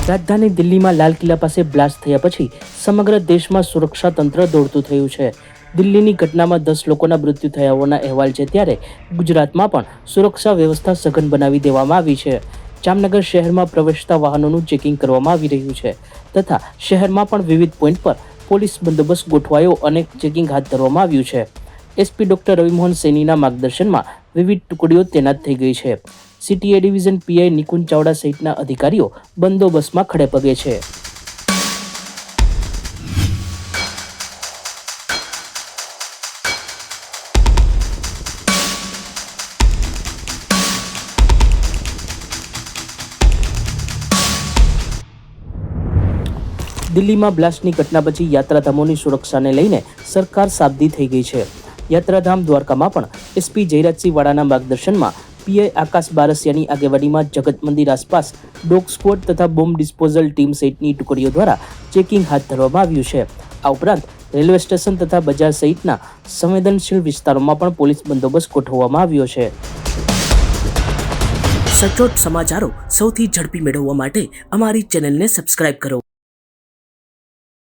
રાજધાની દિલ્હીમાં લાલ કિલ્લા પાસે બ્લાસ્ટ થયા પછી સમગ્ર દેશમાં સુરક્ષા તંત્ર દોડતું થયું છે। દિલ્હીની ઘટનામાં 10 લોકોના મૃત્યુ થયા હોવાના અહેવાલ છે, ત્યારે ગુજરાતમાં પણ સુરક્ષા વ્યવસ્થા સઘન બનાવી દેવામાં આવી છે। જામનગર શહેરમાં પ્રવેશતા વાહનોનું ચેકિંગ કરવામાં આવી રહ્યું છે તથા શહેરમાં પણ વિવિધ પોઈન્ટ પર પોલીસ બંદોબસ્ત ગોઠવાયો અને ચેકિંગ હાથ ધરવામાં આવ્યું છે। એસપી ડોક્ટર રવિમોહન સૈનીના માર્ગદર્શનમાં વિવિધ ટુકડીઓ તૈનાત થઈ ગઈ છે। સીટીએ ડિવિઝન પીઆઈ નિકુંજ ચાવડા સહિતના અધિકારીઓ બંદોબસ્તમાં ખડે પગે છે। દિલ્હીમાં બ્લાસ્ટની ઘટના પછી યાત્રાધામોની સુરક્ષાને લઈને સરકાર સાબદી થઈ ગઈ છે। યાત્રાધામ દ્વારકામાં પણ એસપી જયરાજસિંહ વાળાના માર્ગદર્શનમાં પીઆઈ આકાશ બારસિયાની આગેવાનીમાં જગત મંદિર આસપાસ ડોગ સ્ક્વોડ તથા બોમ્બ ડિસ્પોઝલ ટીમ સહિતની ટુકડીઓ દ્વારા ચેકિંગ હાથ ધરવામાં આવ્યું છે। આ ઉપરાંત રેલવે સ્ટેશન તથા બજાર સહિતના સંવેદનશીલ વિસ્તારોમાં પણ પોલીસ બંદોબસ્ત ગોઠવવામાં આવ્યો છે। સચોટ સમાચારો સૌથી ઝડપી મેળવવા માટે અમારી ચેનલને સબસ્ક્રાઇબ કરો।